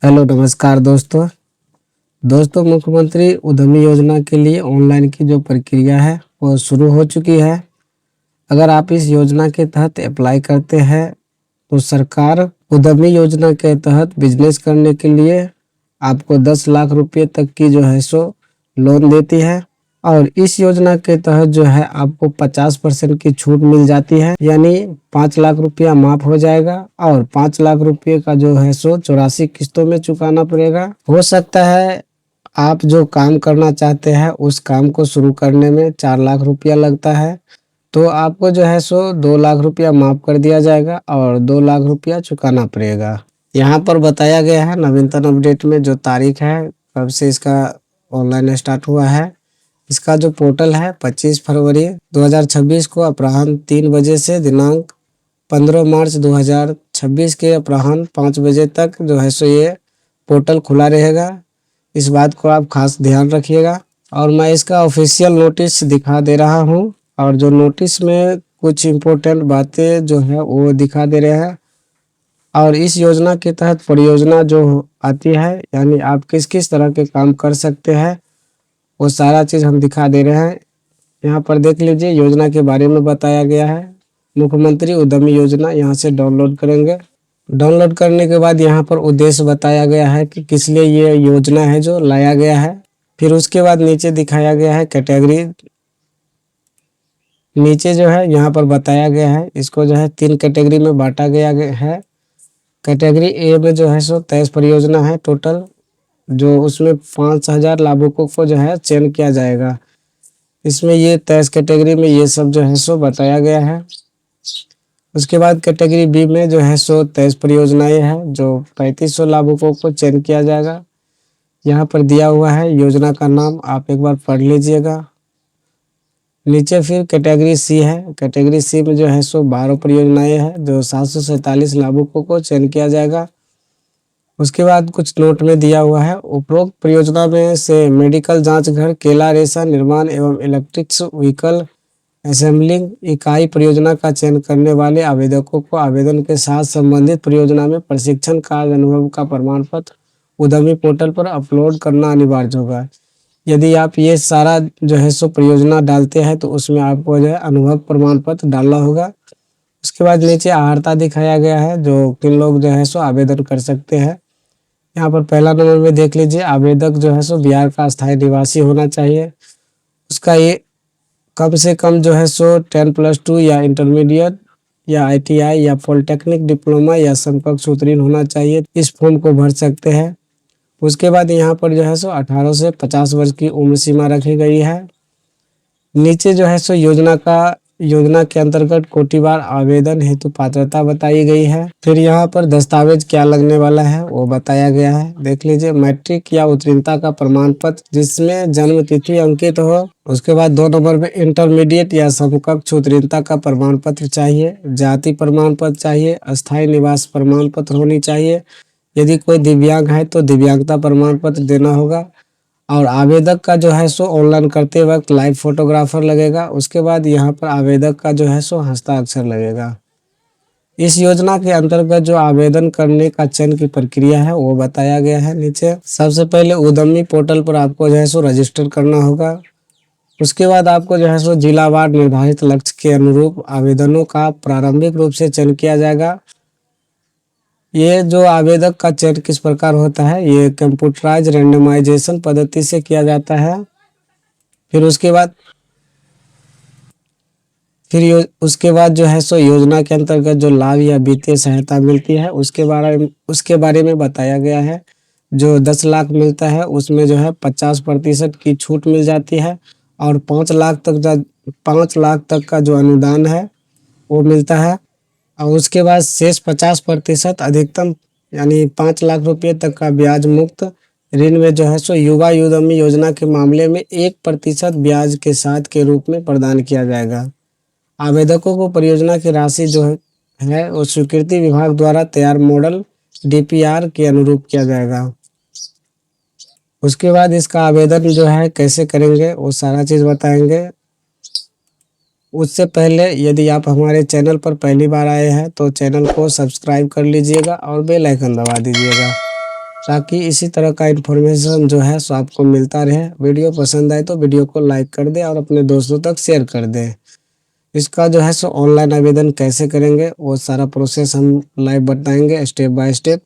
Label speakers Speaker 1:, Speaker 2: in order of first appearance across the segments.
Speaker 1: Hello नमस्कार दोस्तों। मुख्यमंत्री उद्यमी योजना के लिए ऑनलाइन की जो प्रक्रिया है वो शुरू हो चुकी है। अगर आप इस योजना के तहत अप्लाई करते हैं तो सरकार उद्यमी योजना के तहत बिजनेस करने के लिए आपको 10 लाख रुपए तक की जो है सो लोन देती है। और इस योजना के तहत जो है आपको 50% की छूट मिल जाती है, यानी 5 लाख रुपया माफ हो जाएगा और 5 लाख रुपये का जो है सो 84 किस्तों में चुकाना पड़ेगा। हो सकता है आप जो काम करना चाहते हैं उस काम को शुरू करने में 4 लाख रुपया लगता है, तो आपको जो है सो 2 लाख रुपया माफ कर दिया जाएगा और 2 लाख रुपया चुकाना पड़ेगा। यहाँ पर बताया गया है नवीनतम अपडेट में जो तारीख है कब से इसका ऑनलाइन स्टार्ट हुआ है। इसका जो पोर्टल है 25 फरवरी 2026 को अपराह्न 3 बजे से दिनांक 15 मार्च 2026 के अपराह्न 5 बजे तक जो है सो ये पोर्टल खुला रहेगा। इस बात को आप खास ध्यान रखिएगा। और मैं इसका ऑफिशियल नोटिस दिखा दे रहा हूँ और जो नोटिस में कुछ इम्पोर्टेंट बातें जो है वो दिखा दे रहे हैं। और इस योजना के तहत परियोजना जो आती है, यानी आप किस किस तरह के काम कर सकते हैं वो सारा चीज़ हम दिखा दे रहे हैं। यहाँ पर देख लीजिए, योजना के बारे में बताया गया है। मुख्यमंत्री उद्यमी योजना यहाँ से डाउनलोड करेंगे। डाउनलोड करने के बाद यहाँ पर उद्देश्य बताया गया है कि किस लिए ये योजना है जो लाया गया है। फिर उसके बाद नीचे दिखाया गया है कैटेगरी। नीचे जो है यहाँ पर बताया गया है, इसको जो है 3 कैटेगरी में बांटा गया है। कैटेगरी ए में जो है सो 23 परियोजना है टोटल, जो उसमें 5,000 लाभुकों को जो है चयन किया जाएगा। इसमें ये 23 कैटेगरी में ये सब जो है सो बताया गया है। उसके बाद कैटेगरी बी में जो है सो 23 परियोजनाएं हैं जो 3500 लाभुकों को चयन किया जाएगा। यहाँ पर दिया हुआ है योजना का नाम, आप एक बार पढ़ लीजिएगा। नीचे फिर कैटेगरी सी है। कैटेगरी सी में जो है सो 12 परियोजनाएं हैं जो 747 लाभुकों को चयन किया जाएगा। उसके बाद कुछ नोट में दिया हुआ है, उपरोक्त परियोजना में से मेडिकल जांच घर, केला रेशा निर्माण एवं इलेक्ट्रिक्स व्हीकल असेंबलिंग इकाई परियोजना का चयन करने वाले आवेदकों को आवेदन के साथ संबंधित परियोजना में प्रशिक्षण कार्य अनुभव का प्रमाण पत्र उद्यमी पोर्टल पर अपलोड करना अनिवार्य होगा। यदि आप ये सारा जो है सो परियोजना डालते हैं तो उसमें आपको जो है अनुभव प्रमाण पत्र डालना होगा। उसके बाद नीचे अर्हता दिखाया गया है जो किन लोग जो है सो आवेदन कर सकते हैं। यहाँ पर पहला नंबर में देख लीजिए, आवेदक जो है सो बिहार का स्थायी निवासी होना चाहिए। उसका ये कम से कम जो है सो 10+2 या इंटरमीडिएट या ITI या पॉलिटेक्निक डिप्लोमा या समकक्ष उत्तीर्ण होना चाहिए। इस फॉर्म को भर सकते हैं। उसके बाद यहाँ पर जो है सो 18 से 50 वर्ष की उम्र सीमा रखी गई है। नीचे जो है सो योजना के अंतर्गत कोटिवार आवेदन हेतु पात्रता बताई गई है। फिर यहाँ पर दस्तावेज क्या लगने वाला है वो बताया गया है। देख लीजिए, मैट्रिक या उत्तीर्णता का प्रमाण पत्र जिसमें जन्म तिथि अंकित हो। उसके बाद 2 नंबर में इंटरमीडिएट या समकक्ष उत्तीर्णता का प्रमाण पत्र चाहिए। जाति प्रमाण पत्र चाहिए। अस्थायी निवास प्रमाण पत्र होनी चाहिए। यदि कोई दिव्यांग है तो दिव्यांगता प्रमाण पत्र देना होगा। और आवेदक का जो है सो ऑनलाइन करते वक्त लाइव फोटोग्राफर लगेगा। उसके बाद यहाँ पर आवेदक का जो है सो हस्ताक्षर लगेगा। इस योजना के अंतर्गत जो आवेदन करने का चयन की प्रक्रिया है वो बताया गया है नीचे। सबसे पहले उद्यमी पोर्टल पर आपको जो है सो रजिस्टर करना होगा। उसके बाद आपको जो है सो जिलावार निर्धारित लक्ष्य के अनुरूप आवेदनों का प्रारंभिक रूप से चयन किया जाएगा। ये जो आवेदक का चयन किस प्रकार होता है, ये कंप्यूटराइज रैंडमाइजेशन पद्धति से किया जाता है। फिर उसके बाद जो है सो योजना के अंतर्गत जो लाभ या वित्तीय सहायता मिलती है उसके बारे में बताया गया है। जो 10 लाख मिलता है उसमें जो है 50% की छूट मिल जाती है और 5 लाख तक का जो अनुदान है वो मिलता है। और उसके बाद शेष 50% अधिकतम यानी 5 लाख रुपए तक का ब्याज मुक्त ऋण में जो है सो युवा उद्यमी योजना के मामले में 1% ब्याज के साथ के रूप में प्रदान किया जाएगा। आवेदकों को परियोजना की राशि जो है वो स्वीकृति विभाग द्वारा तैयार मॉडल DPR के अनुरूप किया जाएगा। उसके बाद इसका आवेदन जो है कैसे करेंगे वो सारा चीज़ बताएंगे। उससे पहले यदि आप हमारे चैनल पर पहली बार आए हैं तो चैनल को सब्सक्राइब कर लीजिएगा और बेल आइकन दबा दीजिएगा ताकि इसी तरह का इन्फॉर्मेशन जो है सो आपको मिलता रहे। वीडियो पसंद आए तो वीडियो को लाइक कर दे और अपने दोस्तों तक शेयर कर दे। इसका जो है सो ऑनलाइन आवेदन कैसे करेंगे वो सारा प्रोसेस हम लाइव बताएंगे स्टेप बाय स्टेप।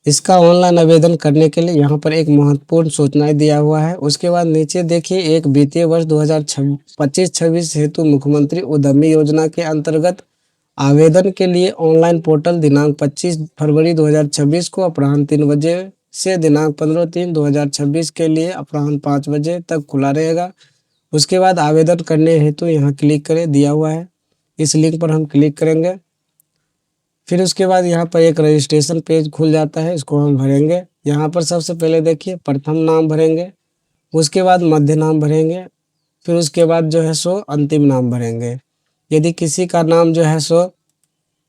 Speaker 1: इसका ऑनलाइन आवेदन करने के लिए यहाँ पर एक महत्वपूर्ण सूचनाएं दिया हुआ है। उसके बाद नीचे देखिए एक वित्तीय वर्ष 2025-26 हेतु मुख्यमंत्री उद्यमी योजना के अंतर्गत आवेदन के लिए ऑनलाइन पोर्टल दिनांक 25 फरवरी 2026 को अपराह्न 3 बजे से दिनांक 15/3/2026 के लिए अपराह्न 5 बजे तक खुला रहेगा। उसके बाद आवेदन करने हेतु यहाँ क्लिक करें, दिया हुआ है इस लिंक पर हम क्लिक करेंगे। फिर उसके बाद यहाँ पर एक रजिस्ट्रेशन पेज खुल जाता है, इसको हम भरेंगे। यहाँ पर सबसे पहले देखिए प्रथम नाम भरेंगे, उसके बाद मध्य नाम भरेंगे, फिर उसके बाद जो है सो अंतिम नाम भरेंगे। यदि किसी का नाम जो है सो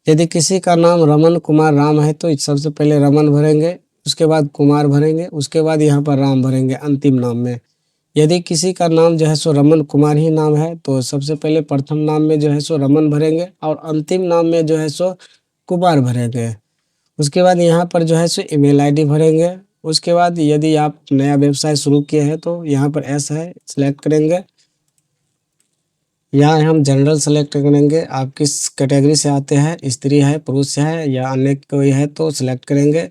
Speaker 1: यदि किसी का नाम रमन कुमार राम है तो सबसे पहले रमन भरेंगे, उसके बाद कुमार भरेंगे, उसके बाद यहाँ पर राम भरेंगे अंतिम नाम में। यदि किसी का नाम जो है सो रमन कुमार ही नाम है तो सबसे पहले प्रथम नाम में जो है सो रमन भरेंगे और अंतिम नाम में जो है सो कुमार भरेंगे। उसके बाद यहाँ पर जो है सो ईमेल आईडी भरेंगे। उसके बाद यदि आप नया व्यवसाय शुरू किए हैं तो यहाँ पर ऐसा है सिलेक्ट करेंगे। यहाँ हम जनरल सेलेक्ट करेंगे, आप किस कैटेगरी से आते हैं, स्त्री है, पुरुष है या अन्य कोई है तो सिलेक्ट करेंगे।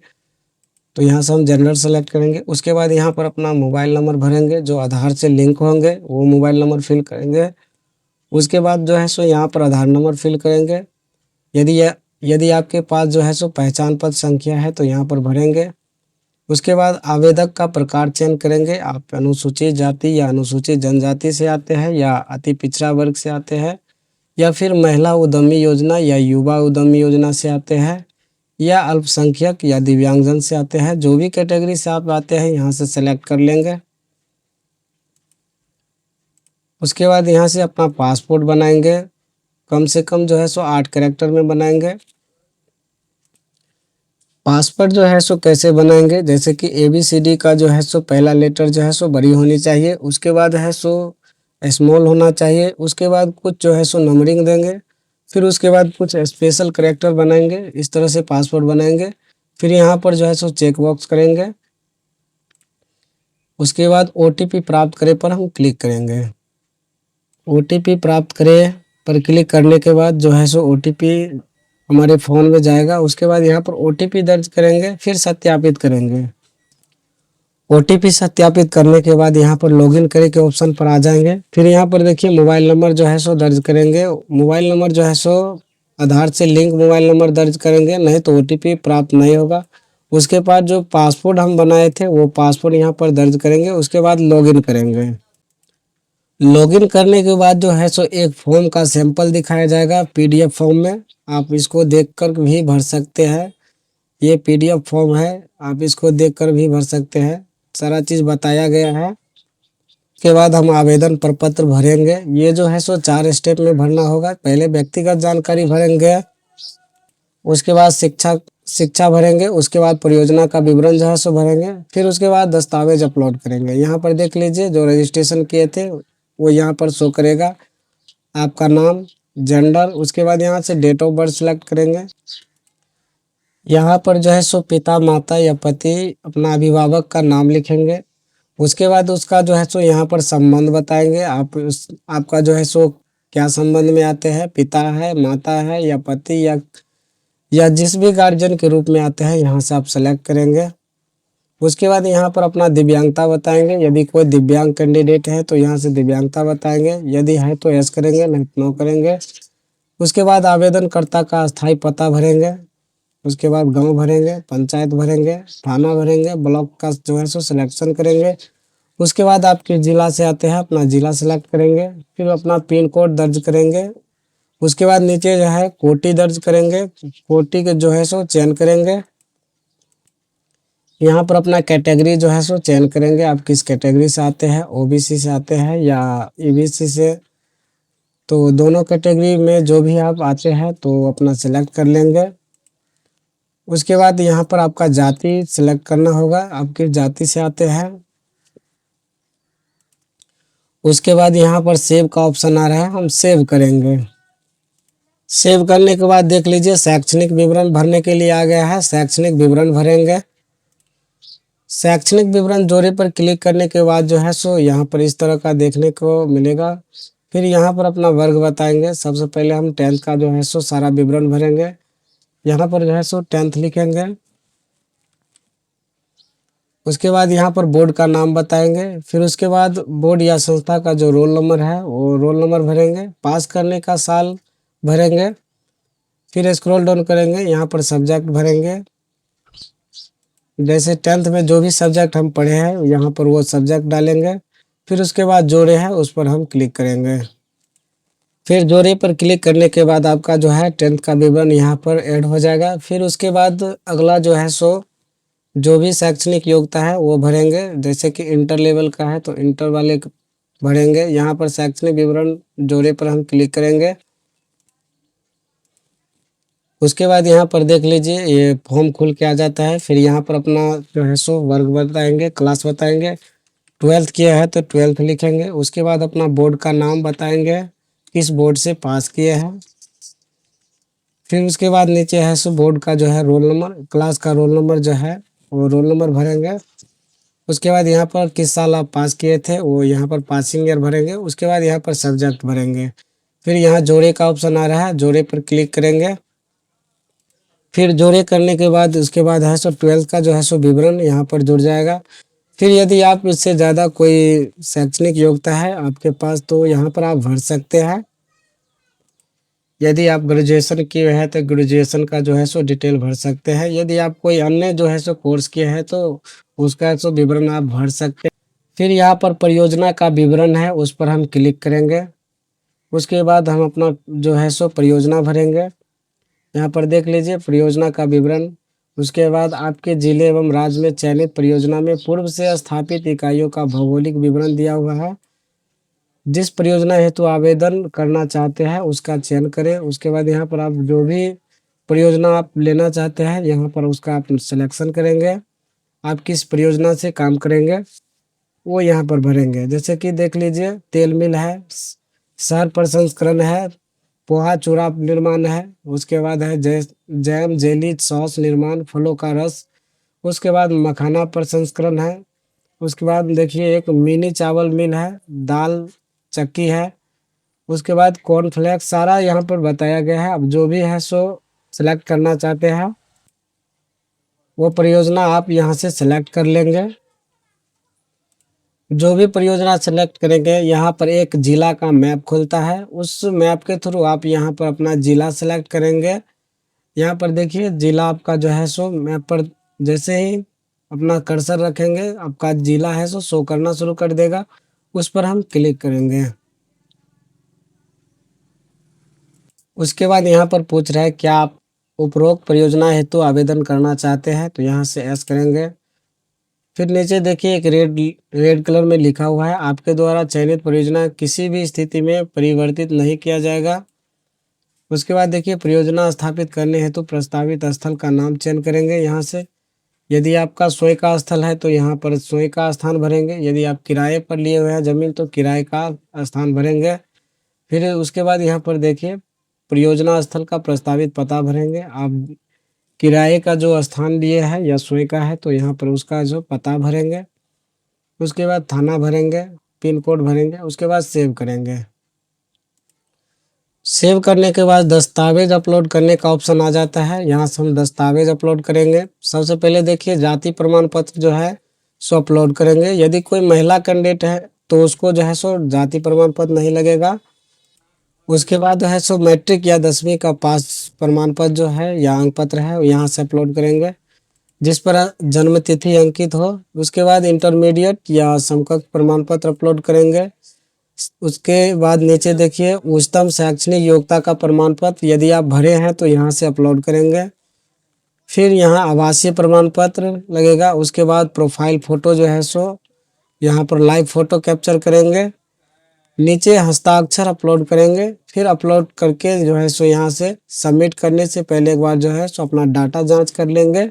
Speaker 1: तो यहाँ से हम जनरल सेलेक्ट करेंगे। उसके बाद यहाँ पर अपना मोबाइल नंबर भरेंगे, जो आधार से लिंक होंगे वो मोबाइल नंबर फिल करेंगे। उसके बाद जो है सो यहाँ पर आधार नंबर फिल करेंगे। यदि आपके पास जो है सो पहचान पत्र संख्या है तो यहाँ पर भरेंगे। उसके बाद आवेदक का प्रकार चयन करेंगे, आप अनुसूचित जाति या अनुसूचित जनजाति से आते हैं या अति पिछड़ा वर्ग से आते हैं या फिर महिला उद्यमी योजना या युवा उद्यमी योजना से आते हैं या अल्पसंख्यक या दिव्यांगजन से आते हैं। जो भी कैटेगरी से आप आते हैं यहाँ से सेलेक्ट कर लेंगे। उसके बाद यहाँ से अपना पासपोर्ट बनाएंगे, कम से कम जो है सो 8 कैरेक्टर में बनाएंगे। पासवर्ड जो है सो कैसे बनाएंगे, जैसे कि ABCD का जो है सो पहला लेटर जो है सो बड़ी होनी चाहिए, उसके बाद है सो स्मॉल होना चाहिए, उसके बाद कुछ जो है सो नंबरिंग देंगे, फिर उसके बाद कुछ स्पेशल कैरेक्टर बनाएंगे। इस तरह से पासवर्ड बनाएंगे। फिर यहाँ पर जो है सो चेक बॉक्स करेंगे। उसके बाद OTP प्राप्त करें पर हम क्लिक करेंगे। OTP प्राप्त करें पर क्लिक करने के बाद जो है सो OTP हमारे फ़ोन में जाएगा। उसके बाद यहाँ पर OTP दर्ज करेंगे, फिर सत्यापित करेंगे। OTP सत्यापित करने के बाद यहाँ पर लॉगिन करें के ऑप्शन पर आ जाएंगे। फिर यहाँ पर देखिए मोबाइल नंबर जो है सो दर्ज करेंगे। मोबाइल नंबर जो है सो आधार से लिंक मोबाइल नंबर दर्ज करेंगे, नहीं तो OTP प्राप्त नहीं होगा। उसके बाद जो पासवर्ड हम बनाए थे वो पासवर्ड यहाँ पर दर्ज करेंगे। उसके बाद लॉगिन करेंगे। लॉगिन करने के बाद जो है सो एक फॉर्म का सैंपल दिखाया जाएगा PDF फॉर्म में, आप इसको देखकर भी भर सकते हैं। ये PDF फॉर्म है, आप इसको देखकर भी भर सकते हैं, सारा चीज़ बताया गया है। उसके बाद हम आवेदन प्रपत्र भरेंगे। ये जो है सो 4 स्टेप में भरना होगा। पहले व्यक्तिगत जानकारी भरेंगे, उसके बाद शिक्षा भरेंगे, उसके बाद परियोजना का विवरण जो है सो भरेंगे, फिर उसके बाद दस्तावेज अपलोड करेंगे। यहाँ पर देख लीजिए जो रजिस्ट्रेशन किए थे वो यहाँ पर शो करेगा, आपका नाम, जेंडर, उसके बाद यहाँ से डेट ऑफ बर्थ सेलेक्ट करेंगे। यहाँ पर जो है सो पिता माता या पति अपना अभिभावक का नाम लिखेंगे। उसके बाद उसका जो है सो यहाँ पर संबंध बताएंगे, आपका जो है सो क्या संबंध में आते हैं, पिता है, माता है या पति या जिस भी गार्जियन के रूप में आते हैं, यहाँ से आप सेलेक्ट करेंगे। उसके बाद यहाँ पर अपना दिव्यांगता बताएंगे, यदि कोई दिव्यांग कैंडिडेट है तो यहाँ से दिव्यांगता बताएंगे, यदि है तो यस करेंगे, नहीं तो नो करेंगे। उसके बाद आवेदनकर्ता का स्थायी पता भरेंगे। उसके बाद गांव भरेंगे, पंचायत भरेंगे, थाना भरेंगे, ब्लॉक का जो है सो सिलेक्शन करेंगे। उसके बाद आप किस जिला से आते हैं अपना जिला सेलेक्ट करेंगे, फिर अपना पिन कोड दर्ज करेंगे। उसके बाद नीचे जो है कोटि दर्ज करेंगे, कोटि के जो है सो चयन करेंगे। यहाँ पर अपना कैटेगरी जो है सो चयन करेंगे, आप किस कैटेगरी से आते हैं, OBC से आते हैं या EBC से। तो दोनों कैटेगरी में जो भी आप आते हैं तो अपना सेलेक्ट कर लेंगे। उसके बाद यहाँ पर आपका जाति सिलेक्ट करना होगा, आप किस जाति से आते हैं। उसके बाद यहाँ पर सेव का ऑप्शन आ रहा है, हम सेव करेंगे। सेव करने के बाद देख लीजिए शैक्षणिक विवरण भरने के लिए आ गया है, शैक्षणिक विवरण भरेंगे। शैक्षणिक विवरण जोड़े पर क्लिक करने के बाद जो है सो यहाँ पर इस तरह का देखने को मिलेगा। फिर यहाँ पर अपना वर्ग बताएंगे। सबसे पहले हम 10th का जो है सो सारा विवरण भरेंगे। यहाँ पर जो है सो 10th लिखेंगे। उसके बाद यहाँ पर बोर्ड का नाम बताएंगे। फिर उसके बाद बोर्ड या संस्था का जो रोल नंबर है वो रोल नंबर भरेंगे। पास करने का साल भरेंगे। फिर स्क्रॉल डाउन करेंगे, यहाँ पर सब्जेक्ट भरेंगे। जैसे 10th में जो भी सब्जेक्ट हम पढ़े हैं यहाँ पर वो सब्जेक्ट डालेंगे। फिर उसके बाद जोड़े हैं उस पर हम क्लिक करेंगे। फिर जोड़े पर क्लिक करने के बाद आपका जो है 10th का विवरण यहाँ पर ऐड हो जाएगा। फिर उसके बाद अगला जो है सो जो भी शैक्षणिक योग्यता है वो भरेंगे। जैसे कि इंटर लेवल का है तो इंटर वाले भरेंगे। यहाँ पर शैक्षणिक विवरण जोड़े पर हम क्लिक करेंगे। उसके बाद यहाँ पर देख लीजिए ये फॉर्म खुल के आ जाता है। फिर यहाँ पर अपना जो है सो वर्ग बताएंगे, क्लास बताएंगे। 12th किया है तो 12th लिखेंगे। उसके बाद अपना बोर्ड का नाम बताएंगे, किस बोर्ड से पास किए हैं। फिर उसके बाद नीचे है सो बोर्ड का जो है रोल नंबर, क्लास का रोल नंबर जो है वो रोल नंबर भरेंगे। उसके बाद यहाँ पर किस साल आप पास किए थे वो यहाँ पर पासिंग ईयर भरेंगे। उसके बाद यहाँ पर सब्जेक्ट भरेंगे। फिर यहाँ जोड़े का ऑप्शन आ रहा है, जोड़े पर क्लिक करेंगे। फिर जोड़े करने के बाद उसके बाद है सो 12th का जो है सो विवरण यहाँ पर जुड़ जाएगा। फिर यदि आप इससे ज़्यादा कोई शैक्षणिक योग्यता है आपके पास तो यहाँ पर आप भर सकते हैं। यदि आप ग्रेजुएशन किए हैं तो ग्रेजुएशन का जो है सो डिटेल भर सकते हैं। यदि आप कोई अन्य जो है सो कोर्स किए हैं तो उसका सो विवरण आप भर सकते हैं। फिर यहाँ पर परियोजना का विवरण है उस पर हम क्लिक करेंगे। उसके बाद हम अपना जो है सो परियोजना भरेंगे। यहाँ पर देख लीजिए परियोजना का विवरण। उसके बाद आपके जिले एवं राज्य में चयनित परियोजना में पूर्व से स्थापित इकाइयों का भौगोलिक विवरण दिया हुआ है। जिस परियोजना हेतु आवेदन करना चाहते हैं उसका चयन करें। उसके बाद यहाँ पर आप जो भी परियोजना आप लेना चाहते हैं यहाँ पर उसका आप सिलेक्शन करेंगे। आप किस परियोजना से काम करेंगे वो यहाँ पर भरेंगे। जैसे कि देख लीजिए तेल मिल है, शहर प्रसंस्करण है, पोहा चूड़ा निर्माण है। उसके बाद है जैम जेली सॉस निर्माण, फलों का रस। उसके बाद मखाना प्रसंस्करण है। उसके बाद देखिए एक मिनी चावल मिल है, दाल चक्की है। उसके बाद कॉर्नफ्लेक्स, सारा यहाँ पर बताया गया है। अब जो भी है सो सिलेक्ट करना चाहते हैं वो परियोजना आप यहाँ से सिलेक्ट कर लेंगे। जो भी परियोजना सेलेक्ट करेंगे यहाँ पर एक जिला का मैप खुलता है। उस मैप के थ्रू आप यहाँ पर अपना जिला सेलेक्ट करेंगे। यहाँ पर देखिए जिला आपका जो है सो मैप पर जैसे ही अपना कर्सर रखेंगे आपका जिला है सो शो करना शुरू कर देगा। उस पर हम क्लिक करेंगे। उसके बाद यहाँ पर पूछ रहा है क्या आप उपरोक्त परियोजना हेतु आवेदन करना चाहते हैं, तो यहाँ से एस करेंगे। फिर नीचे देखिए एक रेड कलर में लिखा हुआ है आपके द्वारा चयनित परियोजना किसी भी स्थिति में परिवर्तित नहीं किया जाएगा। उसके बाद देखिए परियोजना स्थापित करने हेतु प्रस्तावित स्थल का नाम चयन करेंगे। यहाँ से यदि आपका स्वयं का स्थल है तो यहाँ पर स्वयं का स्थान भरेंगे। यदि आप किराए पर लिए हुए हैं ज़मीन तो किराए का स्थान भरेंगे। फिर उसके बाद यहाँ पर देखिए परियोजना स्थल का प्रस्तावित पता भरेंगे। आप किराए का जो स्थान लिए है या स्वयं का है तो यहाँ पर उसका जो पता भरेंगे। उसके बाद थाना भरेंगे, पिन कोड भरेंगे। उसके बाद सेव करेंगे। सेव करने के बाद दस्तावेज अपलोड करने का ऑप्शन आ जाता है। यहाँ से हम दस्तावेज अपलोड करेंगे। सबसे पहले देखिए जाति प्रमाण पत्र जो है सो अपलोड करेंगे। यदि कोई महिला कैंडिडेट है तो उसको जो है सो जाति प्रमाण पत्र नहीं लगेगा। उसके बाद है सो मैट्रिक या 10वीं का पास प्रमाण पत्र जो है या अंक पत्र है यहाँ से अपलोड करेंगे जिस पर जन्म तिथि अंकित हो। उसके बाद इंटरमीडिएट या समकक्ष प्रमाण पत्र अपलोड करेंगे। उसके बाद नीचे देखिए उच्चतम शैक्षणिक योग्यता का प्रमाण पत्र यदि आप भरे हैं तो यहाँ से अपलोड करेंगे। फिर यहाँ आवासीय प्रमाण पत्र लगेगा। उसके बाद प्रोफाइल फ़ोटो जो है सो यहाँ पर लाइव फ़ोटो कैप्चर करेंगे। नीचे हस्ताक्षर अपलोड करेंगे। फिर अपलोड करके जो है सो यहाँ से सबमिट करने से पहले एक बार जो है सो अपना डाटा जांच कर लेंगे।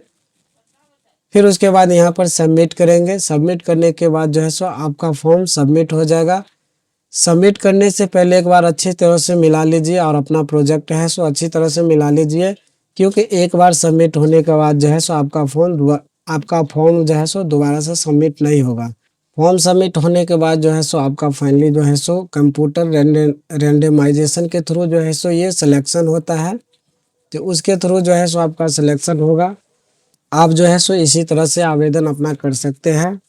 Speaker 1: फिर उसके बाद यहाँ पर सबमिट करेंगे। सबमिट करने के बाद जो है सो आपका फॉर्म सबमिट हो जाएगा। सबमिट करने से पहले एक बार अच्छी तरह से मिला लीजिए और अपना प्रोजेक्ट है सो अच्छी तरह से मिला लीजिए, क्योंकि एक बार सबमिट होने के बाद जो है सो आपका फॉर्म आपका फॉर्म जो है सो दोबारा से सबमिट नहीं होगा। फॉर्म सबमिट होने के बाद जो है सो आपका फाइनली जो है सो कंप्यूटर रेंडमाइजेशन के थ्रू जो है सो ये सिलेक्शन होता है। तो उसके थ्रू जो है सो आपका सिलेक्शन होगा। आप जो है सो इसी तरह से आवेदन अपना कर सकते हैं।